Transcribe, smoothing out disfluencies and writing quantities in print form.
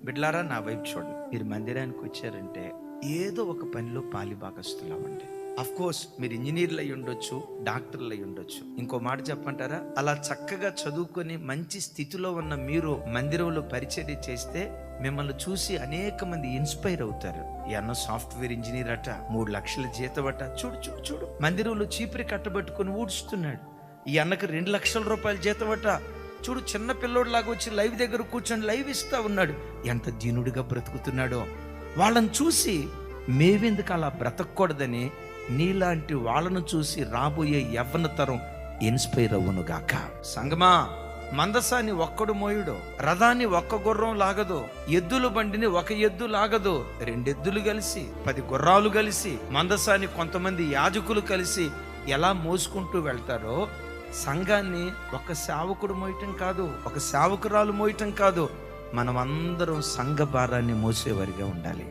బిడ్లారా, నా వైపు చూడండి. మీరు మందిరానికి వచ్చారంటే ఏదో ఒక పనిలో పాలిభాగస్తులవ్వండి. అఫ్ కోర్స్ మీరు ఇంజనీర్లు అయి ఉండొచ్చు, డాక్టర్లు అయి ఉండొచ్చు. ఇంకో మాట చెప్పంటారా, అలా చక్కగా చదువుకొని మంచి స్థితిలో ఉన్న మీరు మందిరంలో పరిచర్య చేస్తే మిమ్మల్ని చూసి అనేక మంది ఇన్స్పైర్ అవుతారు. ఈ అన్న సాఫ్ట్వేర్ ఇంజనీర్ అట, 3 లక్షల జీతం అట, చూడు చూడు చూడు మందిరంలో చీపురి కట్టబెట్టుకొని ఊడుస్తున్నాడు. ఈ అన్నకు 2 లక్షల రూపాయల జీతం అట, చూడు చిన్న పిల్లోడు లాగా వచ్చి లైవ్ దగ్గర కూర్చొని లైవ్ ఇస్తా ఉన్నాడు. ఎంత దీనుడిగా బ్రతుకుతున్నాడో. వాళ్ళని చూసి మేవెందుకు అలా బ్రతకూడదని నీలాంటి వాళ్ళను చూసి రాబోయే యవ్వన తరం ఇన్స్పైర్ అవ్వను గాక. సంగమా, మందసాన్ని ఒక్కడు మోయుడు, రథాన్ని ఒక్క గుర్రం లాగదు, ఎద్దుల బండిని ఒక ఎద్దు లాగదు. 2 ఎద్దులు కలిసి 10 గుర్రాలు కలిసి మందసాన్ని కొంతమంది యాజకులు కలిసి ఎలా మోసుకుంటూ వెళ్తారో, సంఘాన్ని ఒక సేవకుడు మోయటం కాదు, ఒక సేవకురాలు మోయటం కాదు, మనం అందరం సంఘ భారాన్ని మోసేవారిగా ఉండాలి.